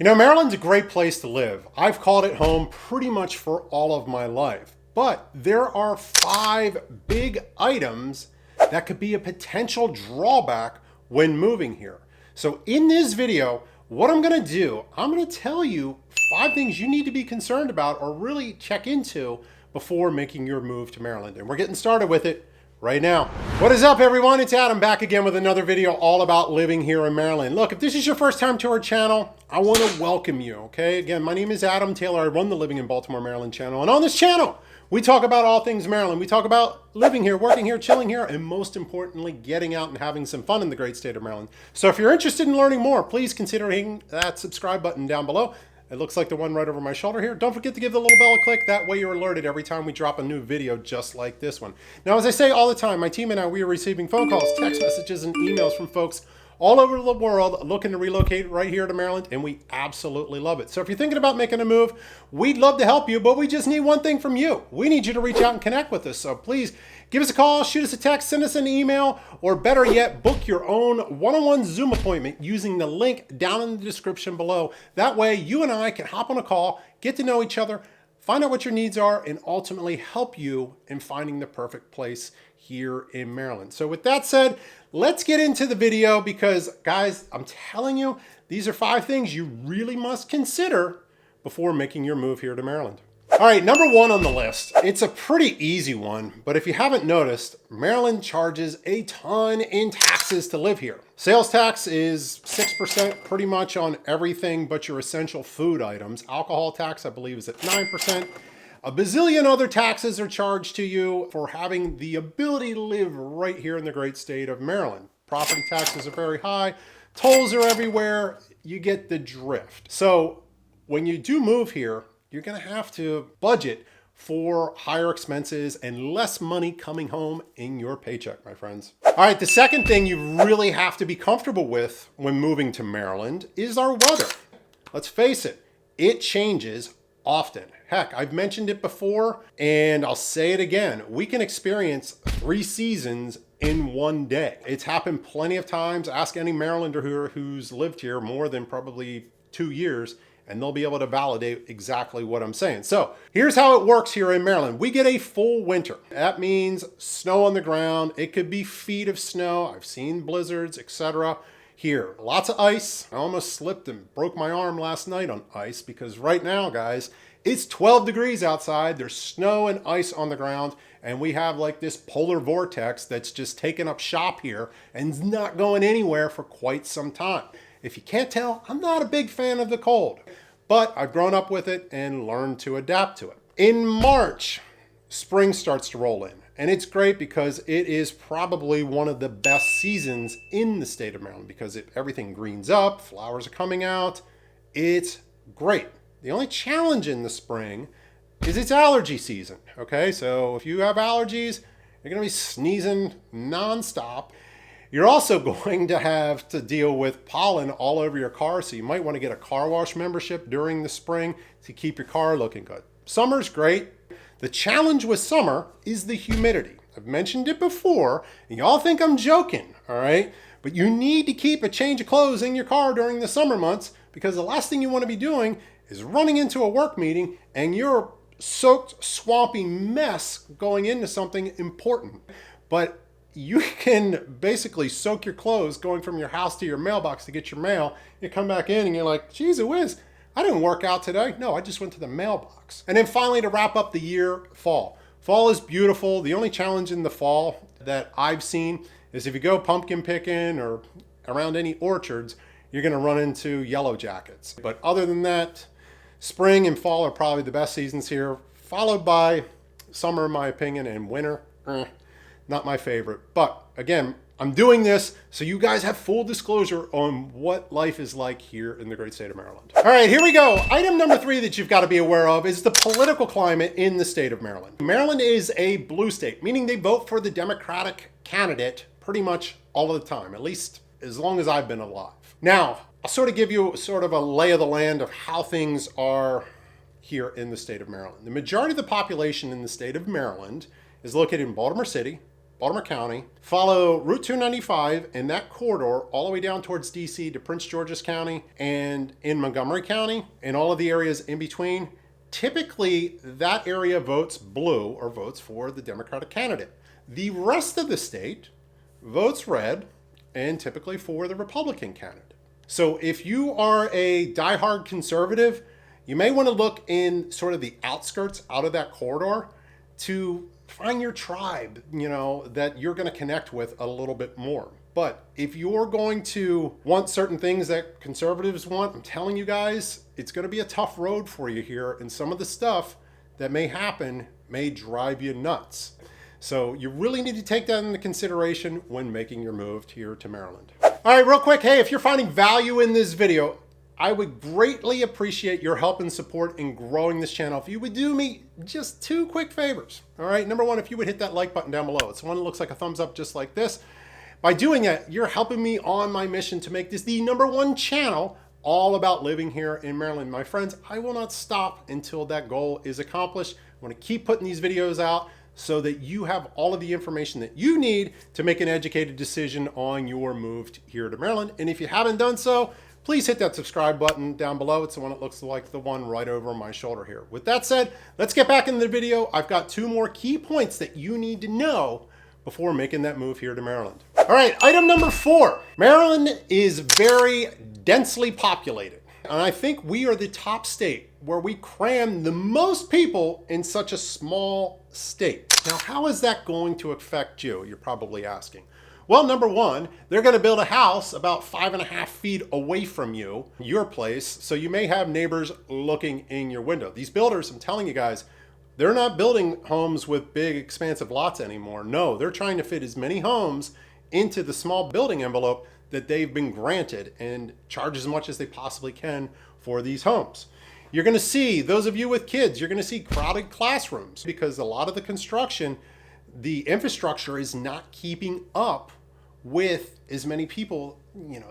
You know, Maryland's a great place to live. I've called it home pretty much for all of my life. But there are 5 big items that could be a potential drawback when moving here. So in this video, what I'm gonna do, I'm gonna tell you 5 things you need to be concerned about or really check into before making your move to Maryland. And we're getting started with it right now. What is up, everyone? It's Adam back again with another video all about living here in Maryland. Look, if this is your first time to our channel, I want to welcome you, okay? Again, my name is Adam Taylor. I run the Living in Baltimore, Maryland channel. And on this channel, we talk about all things Maryland. We talk about living here, working here, chilling here, and most importantly, getting out and having some fun in the great state of Maryland. So if you're interested in learning more, please consider hitting that subscribe button down below. It looks like the one right over my shoulder here. Don't forget to give the little bell a click. That way you're alerted every time we drop a new video just like this one. Now, as I say all the time, my team and I, we are receiving phone calls, text messages, and emails from folks all over the world looking to relocate right here to Maryland, and we absolutely love it. So if you're thinking about making a move, we'd love to help you, but we just need one thing from you. We need you to reach out and connect with us. So please give us a call, shoot us a text, send us an email, or better yet, book your own one-on-one Zoom appointment using the link down in the description below. That way, you and I can hop on a call, get to know each other, find out what your needs are, and ultimately help you in finding the perfect place here in Maryland. So with that said, let's get into the video because, guys, I'm telling you, these are 5 things you really must consider before making your move here to Maryland. All right, number 1 on the list. It's a pretty easy one, but if you haven't noticed, Maryland charges a ton in taxes to live here. Sales tax is 6% pretty much on everything but your essential food items. Alcohol tax, I believe, is at 9%. A bazillion other taxes are charged to you for having the ability to live right here in the great state of Maryland. Property taxes are very high. Tolls are everywhere. You get the drift. So when you do move here, you're going to have to budget for higher expenses and less money coming home in your paycheck, my friends. All right, the second thing you really have to be comfortable with when moving to Maryland is our weather. Let's face it, it changes often. Heck, I've mentioned it before and I'll say it again. We can experience 3 seasons in one day. It's happened plenty of times. Ask any Marylander who's lived here more than probably 2 years, and they'll be able to validate exactly what I'm saying. So here's how it works here in Maryland. We get a full winter. That means snow on the ground. It could be feet of snow. I've seen blizzards, etc. Here, lots of ice. I almost slipped and broke my arm last night on ice because right now, guys, it's 12 degrees outside. There's snow and ice on the ground, and we have like this polar vortex that's just taken up shop here and is not going anywhere for quite some time. If you can't tell, I'm not a big fan of the cold, but I've grown up with it and learned to adapt to it. In March, spring starts to roll in, and it's great because it is probably one of the best seasons in the state of Maryland because everything greens up, flowers are coming out. It's great. The only challenge in the spring is it's allergy season, okay? So if you have allergies, you're gonna be sneezing nonstop. You're also going to have to deal with pollen all over your car, so you might want to get a car wash membership during the spring to keep your car looking good. Summer's great. The challenge with summer is the humidity. I've mentioned it before, and y'all think I'm joking, all right? But you need to keep a change of clothes in your car during the summer months because the last thing you want to be doing is running into a work meeting and you're soaked, swampy mess going into something important. But you can basically soak your clothes going from your house to your mailbox to get your mail. You come back in and you're like, geez whiz, I didn't work out today. No, I just went to the mailbox. And then finally, to wrap up the year, fall. Fall is beautiful. The only challenge in the fall that I've seen is if you go pumpkin picking or around any orchards, you're going to run into yellow jackets. But other than that, spring and fall are probably the best seasons here, followed by summer, in my opinion, and winter. Not my favorite. But again, I'm doing this so you guys have full disclosure on what life is like here in the great state of Maryland. All right, here we go. Item number 3 that you've got to be aware of is the political climate in the state of Maryland. Maryland is a blue state, meaning they vote for the Democratic candidate pretty much all of the time, at least as long as I've been alive. Now, I'll sort of give you sort of a lay of the land of how things are here in the state of Maryland. The majority of the population in the state of Maryland is located in Baltimore City, Baltimore County, follow Route 295 and that corridor all the way down towards DC to Prince George's County and in Montgomery County and all of the areas in between, typically that area votes blue or votes for the Democratic candidate. The rest of the state votes red and typically for the Republican candidate. So if you are a diehard conservative, you may want to look in sort of the outskirts out of that corridor to find your tribe, that you're going to connect with a little bit more. But if you're going to want certain things that conservatives want, I'm telling you guys, it's going to be a tough road for you here. And some of the stuff that may happen may drive you nuts. So you really need to take that into consideration when making your move here to Maryland. All right, real quick. Hey, if you're finding value in this video, I would greatly appreciate your help and support in growing this channel. If you would do me just 2 quick favors. All right, number one, if you would hit that like button down below. It's the one that looks like a thumbs up just like this. By doing that, you're helping me on my mission to make this the #1 channel all about living here in Maryland. My friends, I will not stop until that goal is accomplished. I want to keep putting these videos out so that you have all of the information that you need to make an educated decision on your move here to Maryland. And if you haven't done so, please hit that subscribe button down below. It's the one that looks like the one right over my shoulder here. With that said, let's get back into the video. I've got 2 more key points that you need to know before making that move here to Maryland. All right, item number 4. Maryland is very densely populated. And I think we are the top state where we cram the most people in such a small state. Now, how is that going to affect you? You're probably asking. Well, number one, they're going to build a house about 5.5 feet away from you, your place, so you may have neighbors looking in your window. These builders, I'm telling you guys, they're not building homes with big, expansive lots anymore. No, they're trying to fit as many homes into the small building envelope that they've been granted and charge as much as they possibly can for these homes. You're going to see, those of you with kids, you're going to see crowded classrooms because a lot of the construction, the infrastructure is not keeping up with as many people,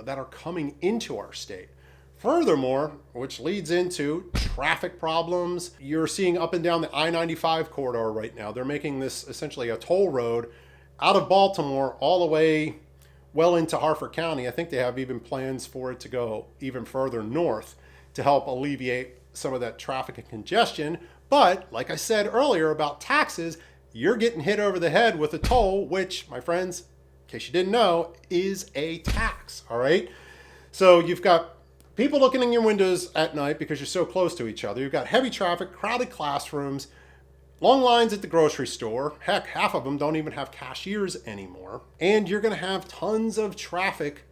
that are coming into our state. Furthermore, which leads into traffic problems. You're seeing up and down the I-95 corridor right now. They're making this essentially a toll road out of Baltimore all the way well into Harford County. I think they have even plans for it to go even further north to help alleviate some of that traffic and congestion. But like I said earlier about taxes, you're getting hit over the head with a toll, which, my friends, in case you didn't know, is a tax, all right? So you've got people looking in your windows at night because you're so close to each other. You've got heavy traffic, crowded classrooms, long lines at the grocery store. Heck, half of them don't even have cashiers anymore. And you're gonna have tons of traffic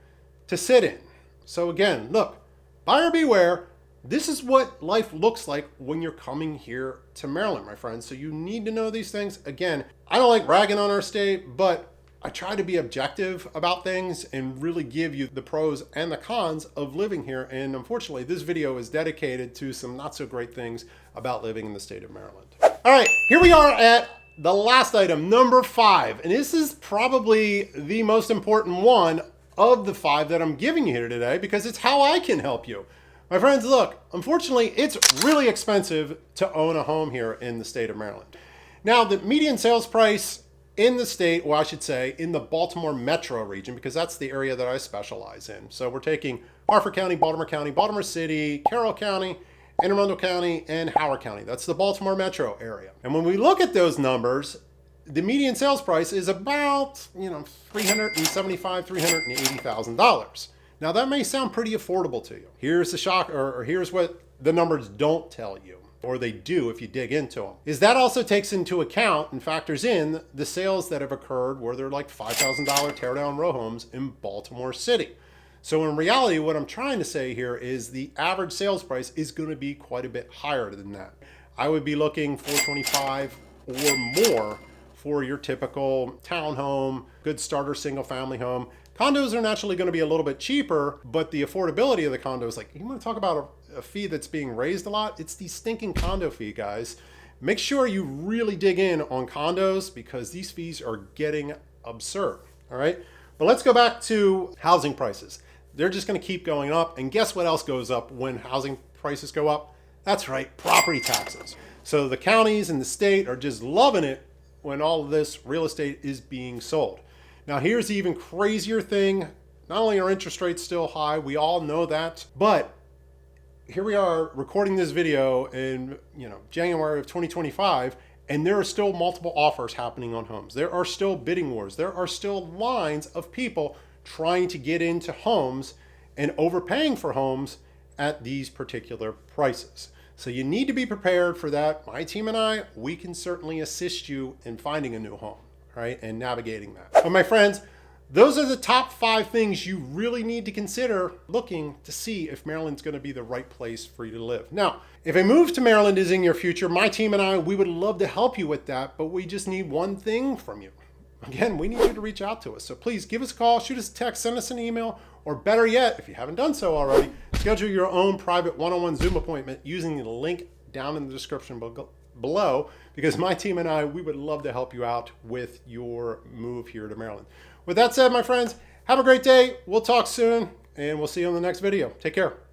to sit in. So again, look, buyer beware. This is what life looks like when you're coming here to Maryland, my friends. So you need to know these things. Again, I don't like ragging on our state, but I try to be objective about things and really give you the pros and the cons of living here. And unfortunately, this video is dedicated to some not so great things about living in the state of Maryland. All right, here we are at the last item, number 5. And this is probably the most important one of the 5 that I'm giving you here today because it's how I can help you. My friends, look, unfortunately, it's really expensive to own a home here in the state of Maryland. Now, the median sales price in the state, or I should say in the Baltimore metro region, because that's the area that I specialize in. So we're taking Harford County, Baltimore City, Carroll County, Anne Arundel County, and Howard County. That's the Baltimore metro area. And when we look at those numbers, the median sales price is about, $375,000, $380,000. Now that may sound pretty affordable to you. Here's the shock, or here's what the numbers don't tell you, or they do if you dig into them, is that also takes into account and factors in the sales that have occurred where they're like $5,000 teardown row homes in Baltimore City. So in reality, what I'm trying to say here is the average sales price is going to be quite a bit higher than that. I would be looking $425,000 or more for your typical townhome, good starter single family home. Condos are naturally going to be a little bit cheaper, but the affordability of the condos, like, you want to talk about a fee that's being raised a lot? It's the stinking condo fee, guys. Make sure you really dig in on condos because these fees are getting absurd, all right? But let's go back to housing prices. They're just going to keep going up. And guess what else goes up when housing prices go up? That's right, property taxes. So the counties and the state are just loving it when all of this real estate is being sold. Now, here's the even crazier thing. Not only are interest rates still high, we all know that, but here we are recording this video in January of 2025, and there are still multiple offers happening on homes. There are still bidding wars. There are still lines of people trying to get into homes and overpaying for homes at these particular prices. So you need to be prepared for that. My team and I, we can certainly assist you in finding a new home, right, and navigating that. But my friends, those are the top 5 things you really need to consider looking to see if Maryland's going to be the right place for you to live. Now, if a move to Maryland is in your future, my team and I, we would love to help you with that, but we just need one thing from you. Again, we need you to reach out to us. So please give us a call, shoot us a text, send us an email, or better yet, if you haven't done so already, schedule your own private one-on-one Zoom appointment using the link down in the description below, because my team and I, we would love to help you out with your move here to Maryland. With that said, my friends, have a great day. We'll talk soon, and we'll see you on the next video. Take care.